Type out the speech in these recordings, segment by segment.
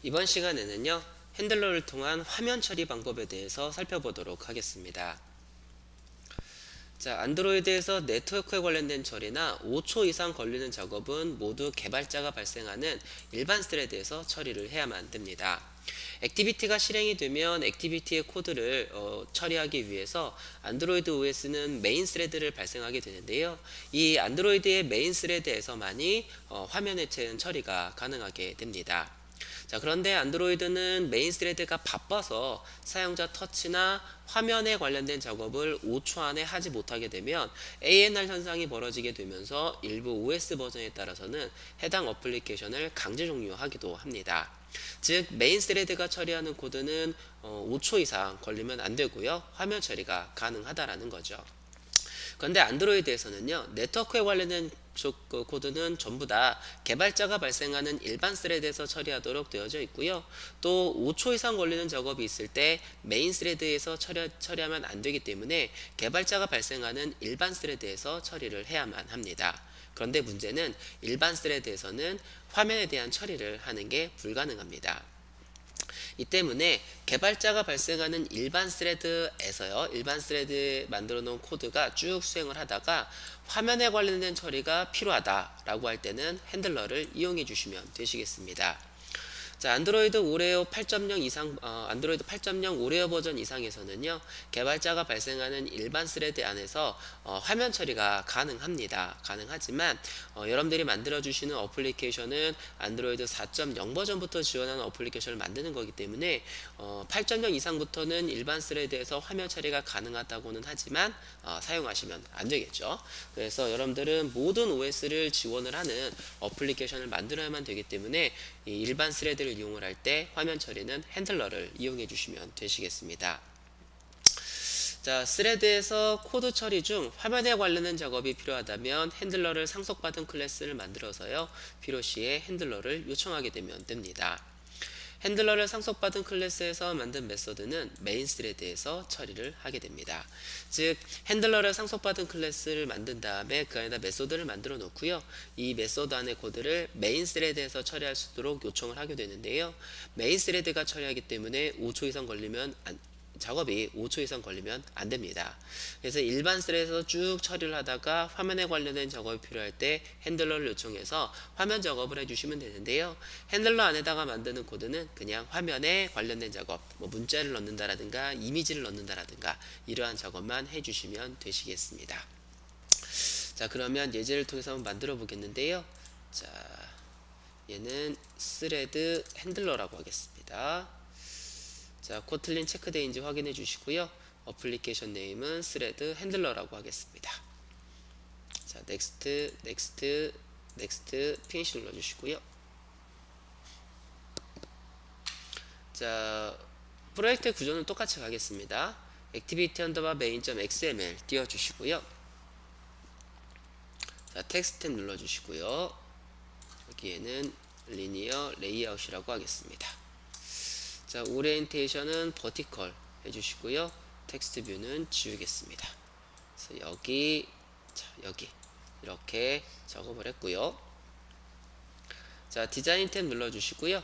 이번 시간에는요, 핸들러를 통한 화면 처리 방법에 대해서 살펴보도록 하겠습니다. 자, 안드로이드에서 네트워크에 관련된 처리나 5초 이상 걸리는 작업은 모두 개발자가 발생하는 일반 스레드에서 처리를 해야만 됩니다. 액티비티가 실행이 되면 액티비티의 코드를 처리하기 위해서 안드로이드 OS는 메인 스레드를 발생하게 되는데요. 이 안드로이드의 메인 스레드에서만이 화면 해체는 처리가 가능하게 됩니다. 자, 그런데 안드로이드는 메인 스레드가 바빠서 사용자 터치나 화면에 관련된 작업을 5초 안에 하지 못하게 되면 ANR 현상이 벌어지게 되면서 일부 OS 버전에 따라서는 해당 어플리케이션을 강제 종료하기도 합니다. 즉 메인 스레드가 처리하는 코드는 5초 이상 걸리면 안 되고요. 화면 처리가 가능하다라는 거죠. 그런데 안드로이드에서는요, 네트워크에 관련된 코드는 전부 다 개발자가 발생하는 일반 스레드에서 처리하도록 되어져 있고요. 또 5초 이상 걸리는 작업이 있을 때 메인 스레드에서 처리하면 안 되기 때문에 개발자가 발생하는 일반 스레드에서 처리를 해야만 합니다. 그런데 문제는 일반 스레드에서는 화면에 대한 처리를 하는 게 불가능합니다. 이 때문에 개발자가 발생하는 일반 스레드에서요, 일반 스레드 만들어 놓은 코드가 쭉 수행을 하다가 화면에 관련된 처리가 필요하다라고 할 때는 핸들러를 이용해 주시면 되시겠습니다. 자, 안드로이드 오레오 8.0 이상, 안드로이드 8.0 오레오 버전 이상에서는요, 개발자가 발생하는 일반 스레드 안에서 화면 처리가 가능하지만, 여러분들이 만들어주시는 어플리케이션은 안드로이드 4.0 버전부터 지원하는 어플리케이션을 만드는 거기 때문에, 8.0 이상부터는 일반 스레드에서 화면 처리가 가능하다고는 하지만, 사용하시면 안 되겠죠. 그래서 여러분들은 모든 OS를 지원을 하는 어플리케이션을 만들어야만 되기 때문에, 이 일반 스레드를 이용을 할 때 화면 처리는 핸들러를 이용해 주시면 되시겠습니다. 자, 스레드에서 코드 처리 중 화면에 관련된 작업이 필요하다면 핸들러를 상속받은 클래스를 만들어서요, 필요시에 핸들러를 요청하게 되면 됩니다. 핸들러를 상속받은 클래스에서 만든 메소드는 메인 스레드에서 처리를 하게 됩니다. 즉 핸들러를 상속받은 클래스를 만든 다음에 그 안에다 메소드를 만들어 놓고요. 이 메소드 안의 코드를 메인 스레드에서 처리할 수 있도록 요청을 하게 되는데요. 메인 스레드가 처리하기 때문에 5초 이상 걸리면 작업이 5초 이상 걸리면 안 됩니다. 그래서 일반 스레드에서 쭉 처리를 하다가 화면에 관련된 작업이 필요할 때 핸들러를 요청해서 화면 작업을 해주시면 되는데요. 핸들러 안에다가 만드는 코드는 그냥 화면에 관련된 작업, 뭐 문자를 넣는다라든가 이미지를 넣는다라든가 이러한 작업만 해주시면 되시겠습니다. 자, 그러면 예제를 통해서 한번 만들어 보겠는데요. 자, 얘는 스레드 핸들러라고 하겠습니다. 자, 코틀린 체크되어있는지 확인해 주시고요. 어플리케이션 네임은 스레드 핸들러라고 하겠습니다. 자, 넥스트, 넥스트, 넥스트, 피니시 눌러주시고요. 자, 프로젝트 구조는 똑같이 가겠습니다. 액티비티 언더바 메인.xml 띄워주시고요. 자, 텍스트 탭 눌러주시고요. 여기에는 리니어 레이아웃이라고 하겠습니다. 자, 오리엔테이션은 버티컬 해주시고요. 텍스트 뷰는 지우겠습니다. 그래서 여기, 자, 여기 이렇게 작업을 했고요. 자, 디자인 탭 눌러주시고요.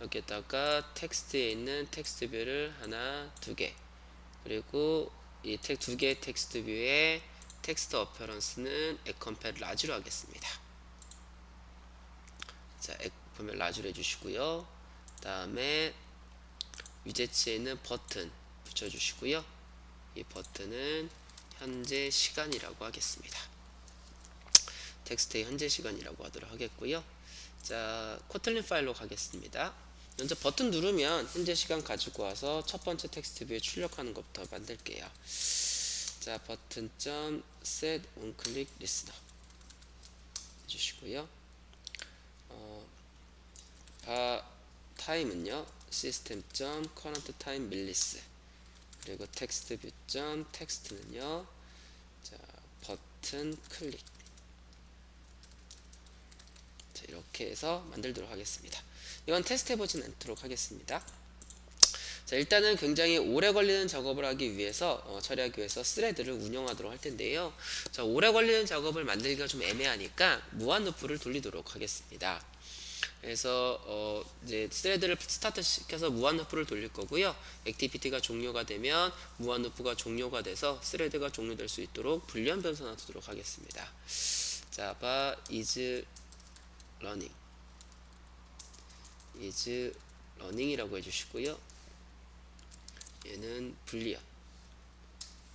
여기에다가 텍스트에 있는 텍스트 뷰를 하나, 두 개, 그리고 이 두 개의 텍스트 뷰의 텍스트 어페런스는 에컴펫 라지로 하겠습니다. 자, 보면 라지로 해주시고요. 다음에 위젯치에 있는 버튼 붙여주시고요. 이 버튼은 현재 시간이라고 하겠습니다. 텍스트의 현재 시간이라고 하도록 하겠고요. 자, 코틀린 파일로 가겠습니다. 먼저 버튼 누르면 현재 시간 가지고 와서 첫 번째 텍스트 뷰에 출력하는 것부터 만들게요. 자, 버튼 set on click listener 해주시고요. 타임은요, system.current time millis, 그리고 텍스트 뷰 텍스트는요, 자, 버튼 클릭. 자, 이렇게 해서 만들도록 하겠습니다. 이건 테스트 해보진 않도록 하겠습니다. 자, 일단은 굉장히 오래 걸리는 작업을 하기 위해서 처리하기 위해서 스레드를 운영하도록 할 텐데요. 자, 오래 걸리는 작업을 만들기가 좀 애매하니까 무한 루프를 돌리도록 하겠습니다. 그래서 이제 스레드를 스타트 시켜서 무한 루프를 돌릴 거고요. 액티비티가 종료가 되면 무한 루프가 종료가 돼서 스레드가 종료될 수 있도록 불리한 변수나 두도록 하겠습니다. Java is running is running이라고 해주시고요. 얘는 불리한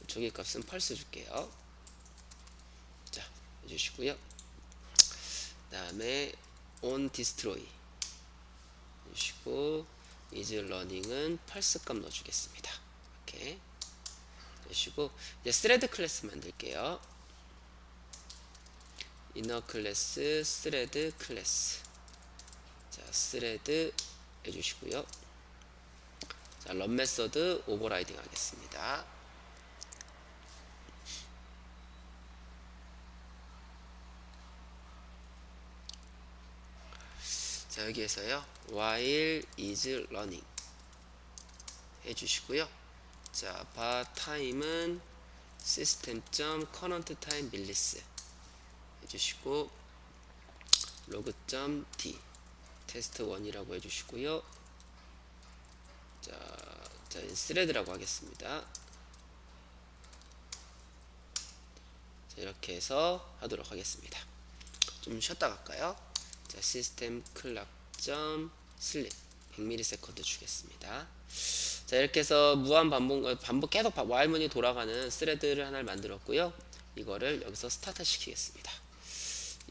저기 값은 false 줄게요. 자 해주시고요. 다음에 on destroy 해주시고 is running은 false 값 넣어주겠습니다. 이렇게 해주시고 이제 thread 클래스 만들게요. inner 클래스 thread 클래스. 자 thread 해주시고요. 자 run 메서드 오버라이딩 하겠습니다. 자 여기에서요 while is running 해주시고요. 자 바 타임은 system.current time millis 해주시고 log.d test1이라고 해주시고요. 자 thread라고 하겠습니다. 자 이렇게 해서 하도록 하겠습니다. 좀 쉬었다 갈까요? 자 시스템 클락.sleep 100ms 주겠습니다. 자 이렇게 해서 무한 반복 계속 while문이 돌아가는 스레드를 하나를 만들었고요. 이거를 여기서 스타트 시키겠습니다.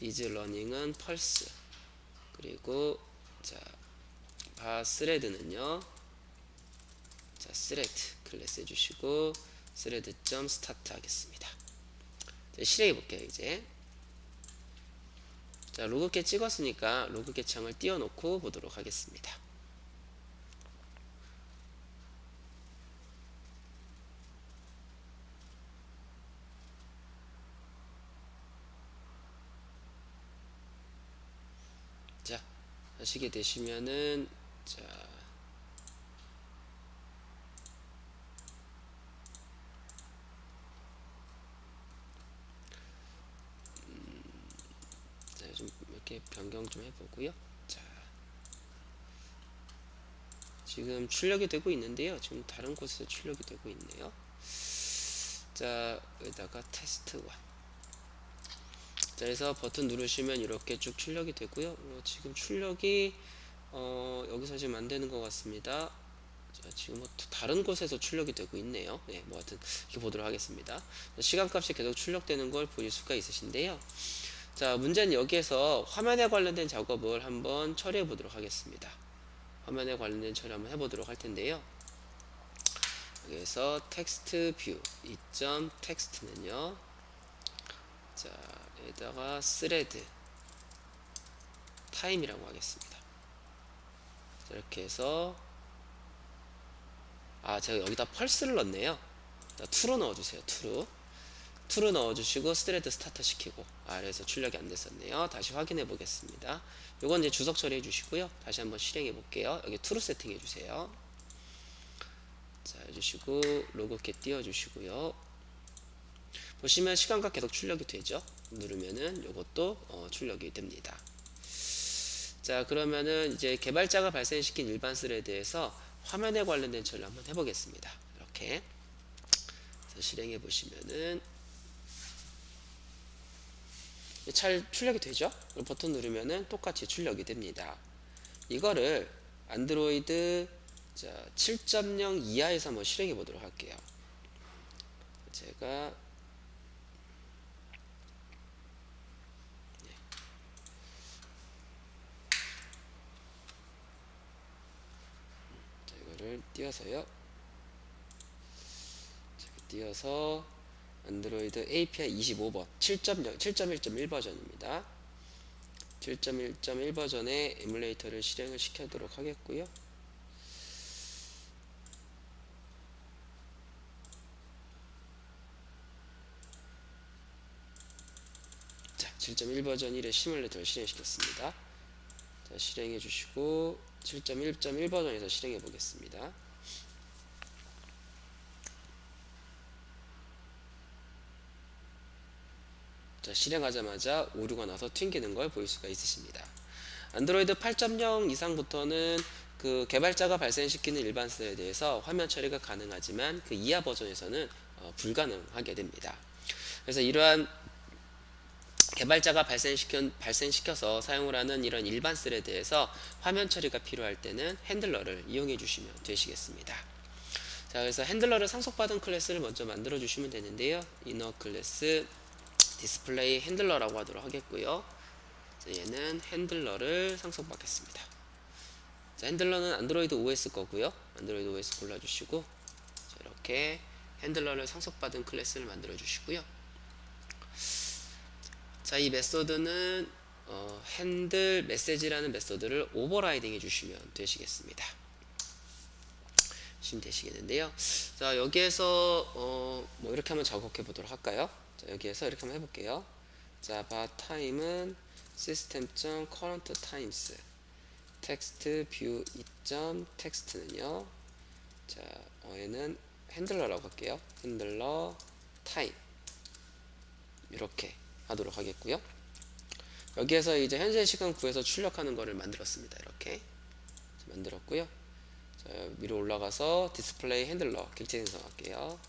is running은 pulse 그리고 바 스레드는요. 자 thread 클래스 해주시고 thread.start 하겠습니다. 자, 실행해 볼게요. 이제 자 로그캣 찍었으니까 로그캣 창을 띄워놓고 보도록 하겠습니다. 자 하시게 되시면은 자 좀 이렇게 변경 좀 해보고요. 자 지금 출력이 되고 있는데요. 지금 다른 곳에서 출력이 되고 있네요. 자 여기다가 테스트 1. 자 그래서 버튼 누르시면 이렇게 쭉 출력이 되고요. 지금 출력이 여기서 지금 안 되는 것 같습니다. 자 지금 다른 곳에서 출력이 되고 있네요. 네, 뭐 하여튼 이렇게 보도록 하겠습니다. 시간값이 계속 출력되는 걸 보실 수가 있으신데요. 자 문제는 여기에서 화면에 관련된 작업을 한번 처리해 보도록 하겠습니다. 화면에 관련된 처리 한번 해보도록 할 텐데요. 여기에서 텍스트 뷰 이점 텍스트는요. 자 여기다가 스레드 타임이라고 하겠습니다. 자, 이렇게 해서 제가 여기다 펄스를 넣었네요. 자, true로 넣어주세요. true 넣어주시고 스레드 스타트 시키고 그래서 출력이 안 됐었네요. 다시 확인해 보겠습니다. 요건 이제 주석 처리해 주시고요. 다시 한번 실행해 볼게요. 여기 true 세팅해 주세요. 자 해주시고 로그캣 띄워 주시고요. 보시면 시간과 계속 출력이 되죠. 누르면은 요것도 출력이 됩니다. 자 그러면은 이제 개발자가 발생시킨 일반 스레드에서 화면에 관련된 처리를 한번 해보겠습니다. 이렇게 실행해 보시면은 잘 출력이 되죠? 버튼 누르면은 똑같이 출력이 됩니다. 이거를 안드로이드 7.0 이하에서 한번 실행해 보도록 할게요. 제가 이거를 띄워서요. 띄워서 안드로이드 API 25번 7.1.1 버전입니다. 7.1.1 버전의 에뮬레이터를 실행을 시켜도록 하겠고요. 자, 7.1 버전 1의 시뮬레이터를 실행시켰습니다. 자, 실행해 주시고 7.1.1 버전에서 실행해 보겠습니다. 자, 실행하자마자 오류가 나서 튕기는 걸 보일 수가 있으십니다. 안드로이드 8.0 이상부터는 그 개발자가 발생시키는 일반 스레드에서 화면 처리가 가능하지만 그 이하 버전에서는 불가능하게 됩니다. 그래서 이러한 개발자가 발생시켜서 사용을 하는 이런 일반 스레드에서 화면 처리가 필요할 때는 핸들러를 이용해 주시면 되시겠습니다. 자, 그래서 핸들러를 상속받은 클래스를 먼저 만들어 주시면 되는데요. 이너 클래스 디스플레이 핸들러라고 하도록 하겠고요. 자, 얘는 핸들러를 상속받겠습니다. 자, 핸들러는 안드로이드 OS 거고요. 안드로이드 OS 골라주시고, 자, 이렇게 핸들러를 상속받은 클래스를 만들어 주시고요. 자, 이 메소드는 핸들 메시지라는 메소드를 오버라이딩 해주시면 되시겠습니다. 되시겠는데요. 자, 여기에서 뭐 이렇게 한번 작업해 보도록 할까요? 자, 여기에서 이렇게 한번 해볼게요. 자, time은 system.current_times text view text는요. 자, 얘는 핸들러라고 할게요. 핸들러 time 이렇게 하도록 하겠고요. 여기에서 이제 현재 시간 구해서 출력하는 거를 만들었습니다. 이렇게 만들었고요. 자, 위로 올라가서 디스플레이 핸들러 객체 생성할게요.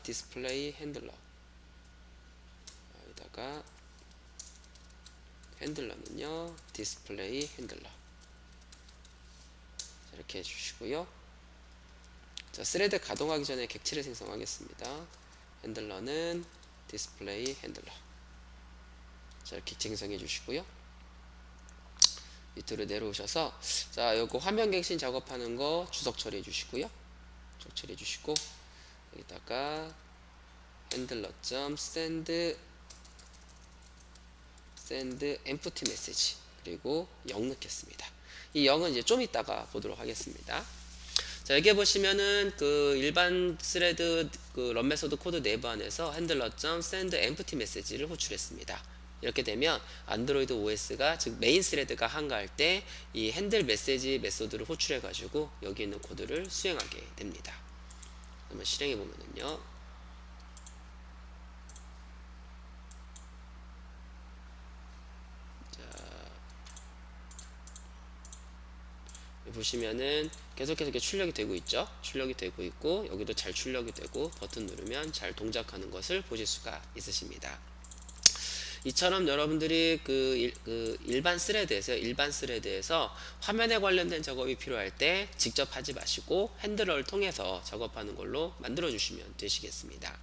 디스플레이 핸들러 여기다가 핸들러는요 디스플레이 핸들러 이렇게 해주시고요. 자, 스레드 가동하기 전에 객체를 생성하겠습니다. 핸들러는 디스플레이 핸들러 자, 이렇게 생성해 주시고요. 밑으로 내려오셔서 자, 요거 화면 갱신 작업하는 거 주석 처리해 주시고요. 주석 처리해 주시고 여기다가 handler.send empty message 그리고 0 넣겠습니다. 이 0은 이제 좀 이따가 보도록 하겠습니다. 자, 여기 보시면은 그 일반 스레드 그 런 메소드 코드 내부 안에서 handler.send empty message를 호출했습니다. 이렇게 되면 안드로이드 OS가 즉 메인 스레드가 한가할 때 이 핸들 메시지 메소드를 호출해 가지고 여기 있는 코드를 수행하게 됩니다. 한번 실행해 보면은요. 자, 보시면은 계속해서 이렇게 출력이 되고 있죠. 출력이 되고 있고 여기도 잘 출력이 되고 버튼 누르면 잘 동작하는 것을 보실 수가 있으십니다. 이처럼 여러분들이 일반 스레드에서 화면에 관련된 작업이 필요할 때 직접 하지 마시고 핸들러를 통해서 작업하는 걸로 만들어 주시면 되시겠습니다.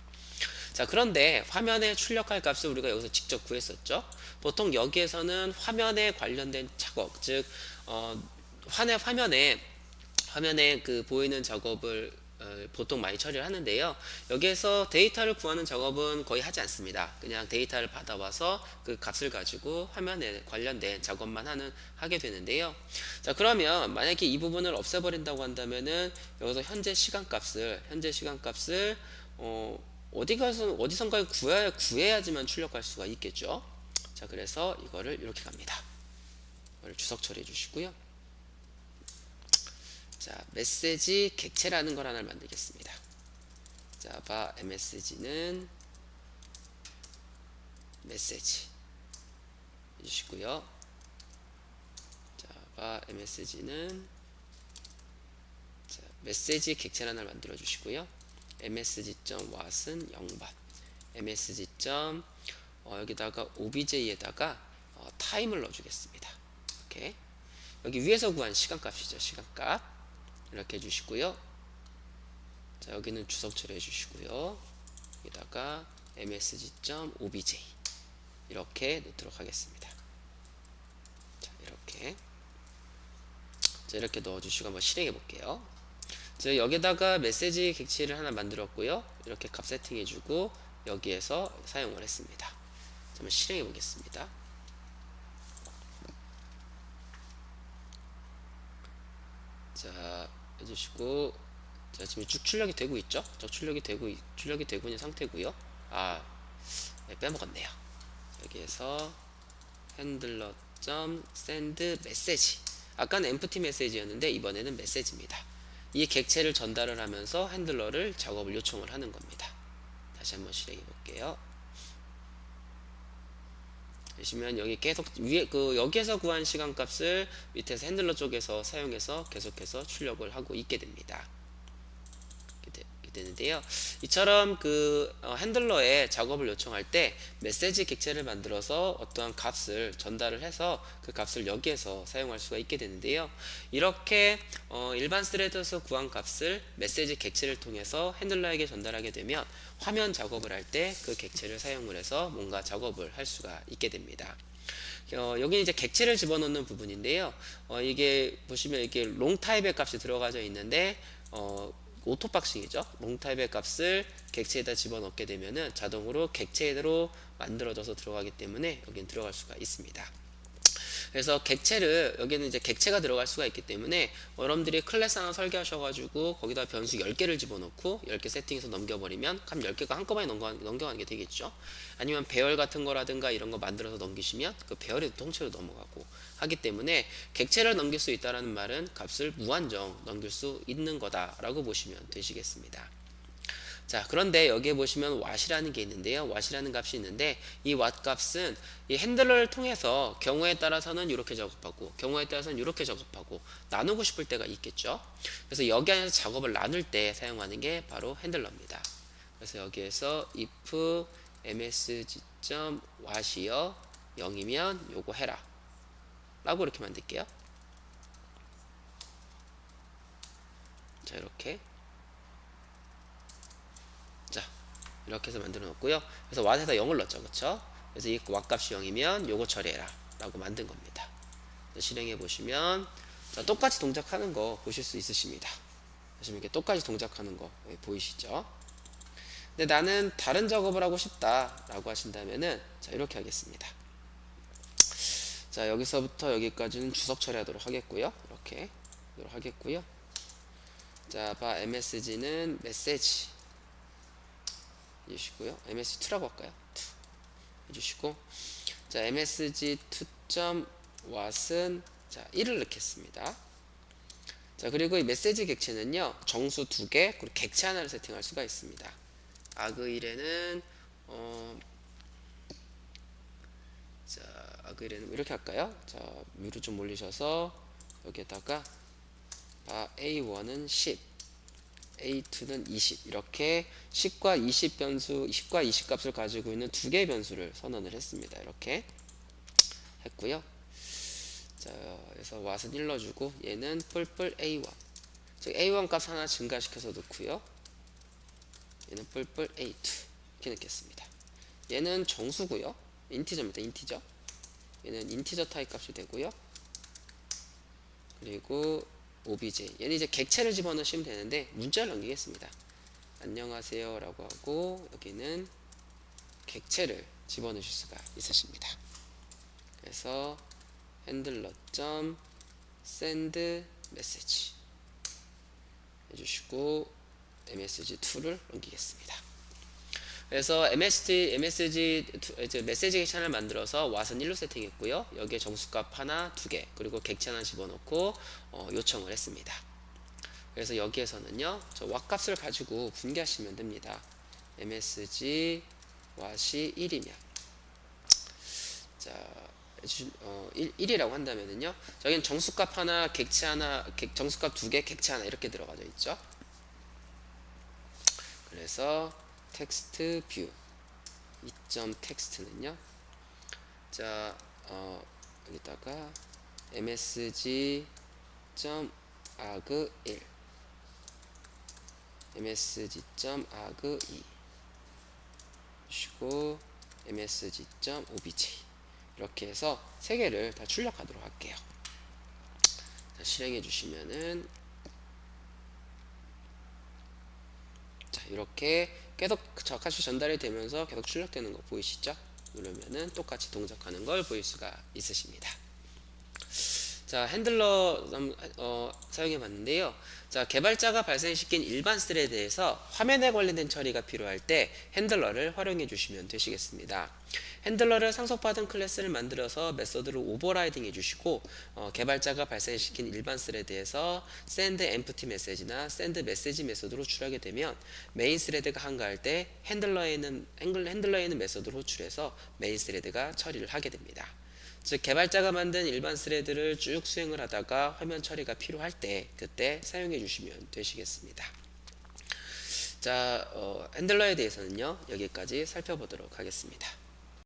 자, 그런데 화면에 출력할 값을 우리가 여기서 직접 구했었죠. 보통 여기에서는 화면에 관련된 작업, 즉 화면에 그 보이는 작업을 보통 많이 처리를 하는데요. 여기에서 데이터를 구하는 작업은 거의 하지 않습니다. 그냥 데이터를 받아와서 그 값을 가지고 화면에 관련된 작업만 하게 되는데요. 자, 그러면 만약에 이 부분을 없애버린다고 한다면은 여기서 현재 시간값을 어디선가 구해야지만 출력할 수가 있겠죠. 자, 그래서 이거를 이렇게 갑니다. 이걸 주석 처리해 주시고요. 자, 메시지 객체라는 걸 하나 만들겠습니다. 자, msg는 메시지 해주시고요. 자, msg는 메시지 객체라는 걸 만들어 주시고요. msg.what은 0번 msg. 여기다가 obj에다가 타임을 넣어주겠습니다. 이렇게 여기 위에서 구한 시간값이죠. 시간값 이렇게 해주시고요. 자, 여기는 주석 처리해 주시고요. 여기다가 msg.obj 이렇게 넣도록 하겠습니다. 자, 이렇게 넣어주시고 한번 실행해 볼게요. 자, 여기다가 메시지 객체를 하나 만들었고요. 이렇게 값 세팅해 주고 여기에서 사용을 했습니다. 자, 한번 실행해 보겠습니다. 자, 해주시고, 자, 지금 쭉 출력이 되고 있죠? 출력이 되고 있는 상태고요. 네, 빼먹었네요. 여기에서 handler.send message. 아까는 empty message였는데 이번에는 메시지입니다. 이 객체를 전달을 하면서 핸들러를 작업을 요청을 하는 겁니다. 다시 한번 실행해 볼게요. 보시면 여기 계속 위에 여기에서 구한 시간값을 밑에서 핸들러 쪽에서 사용해서 계속해서 출력을 하고 있게 됩니다. 되는데요. 이처럼 핸들러에 작업을 요청할 때 메시지 객체를 만들어서 어떠한 값을 전달을 해서 그 값을 여기에서 사용할 수가 있게 되는데요. 이렇게 일반 스레드에서 구한 값을 메시지 객체를 통해서 핸들러에게 전달하게 되면 화면 작업을 할 때 그 객체를 사용을 해서 뭔가 작업을 할 수가 있게 됩니다. 여기는 이제 객체를 집어넣는 부분인데요. 이게 보시면 이게 롱 타입의 값이 들어가져 있는데 오토박싱이죠. 롱 타입의 값을 객체에다 집어넣게 되면은 자동으로 객체로 만들어져서 들어가기 때문에 여기는 들어갈 수가 있습니다. 그래서 객체를 여기는 이제 객체가 들어갈 수가 있기 때문에 여러분들이 클래스 하나 설계하셔가지고 거기다 변수 10개를 집어넣고 10개 세팅해서 넘겨버리면 값 10개가 한꺼번에 넘겨가는 게 되겠죠. 아니면 배열 같은 거라든가 이런 거 만들어서 넘기시면 그 배열이 통째로 넘어가고 하기 때문에 객체를 넘길 수 있다는 말은 값을 무한정 넘길 수 있는 거다라고 보시면 되시겠습니다. 자, 그런데 여기에 보시면 what이라는 게 있는데요. what이라는 값이 있는데 이 what 값은 이 핸들러를 통해서 경우에 따라서는 이렇게 작업하고 경우에 따라서는 이렇게 작업하고 나누고 싶을 때가 있겠죠. 그래서 여기 안에서 작업을 나눌 때 사용하는 게 바로 핸들러입니다. 그래서 여기에서 if msg.what이요 0이면 요거 해라 라고 이렇게 만들게요. 자, 이렇게 이렇게 해서 만들어 놓고요. 그래서 what에서 0을 넣었죠. 그쵸? 그래서 이 what 값이 0이면 요거 처리해라 라고 만든 겁니다. 실행해 보시면 자, 똑같이 동작하는 거 보실 수 있으십니다. 보시면 이렇게 똑같이 동작하는 거 보이시죠? 근데 나는 다른 작업을 하고 싶다 라고 하신다면은 자, 이렇게 하겠습니다. 자, 여기서부터 여기까지는 주석 처리하도록 하겠고요. 이렇게 하도록 하겠고요. 자, msg는 메시지 해주시고요. msg2라고 할까요? 2 해주시고, 자, msg2.what은 자 1을 넣겠습니다. 자, 그리고 이 메시지 객체는요 정수 2개 그리고 객체 하나를 세팅할 수가 있습니다. arg1에는 자, arg1에는 이렇게 할까요? 자, 위로 좀 올리셔서 여기에다가 a1은 10 A2는 20 이렇게 10과 20 변수 10과 20 값을 가지고 있는 두 개의 변수를 선언을 했습니다. 이렇게 했고요. 자, 그래서 what은 1 넣어주고 얘는 뿔뿔 A1 즉 A1 값 하나 증가시켜서 넣고요. 얘는 뿔뿔 A2 이렇게 넣겠습니다. 얘는 정수고요. 인티저입니다. 인티저. 얘는 인티저 타입 값이 되고요. 그리고 obj 얘는 이제 객체를 집어넣으시면 되는데 문자를 넘기겠습니다. 안녕하세요 라고 하고 여기는 객체를 집어넣으실 수가 있으십니다. 그래서 handler.send message 해주시고 msg2를 넘기겠습니다. 그래서 MSG 메시지 객체를 만들어서 what은 1로 세팅했고요. 여기에 정수값 하나, 2개 그리고 객체 하나 집어넣고 요청을 했습니다. 그래서 여기에서는요, 저 what 값을 가지고 분개하시면 됩니다. MSG what이 1이면 자 1이라고 한다면은요, 저기는 정수값 하나, 객체 하나, 정수값 2개, 객체 하나 이렇게 들어가져 있죠. 그래서 텍스트 뷰 2점 텍스트는요 자 여기다가 msg.arg1 msg.arg2 주시고 msg.obj 이렇게 해서 세 개를 다 출력하도록 할게요. 자, 실행해 주시면은 자, 이렇게 계속 값이 전달이 되면서 계속 출력되는 거 보이시죠? 누르면은 똑같이 동작하는 걸 보일 수가 있으십니다. 자, 핸들러 사용해 봤는데요. 자, 개발자가 발생시킨 일반 스레드에서 화면에 관련된 처리가 필요할 때 핸들러를 활용해 주시면 되시겠습니다. 핸들러를 상속받은 클래스를 만들어서 메서드를 오버라이딩 해주시고 개발자가 발생시킨 일반 스레드에서 send empty message나 send message 메소드로 호출하게 되면 메인 스레드가 한가할 때 핸들러에 있는 메소드를 호출해서 메인 스레드가 처리를 하게 됩니다. 즉 개발자가 만든 일반 스레드를 쭉 수행을 하다가 화면 처리가 필요할 때 그때 사용해 주시면 되시겠습니다. 자, 핸들러에 대해서는요 여기까지 살펴보도록 하겠습니다.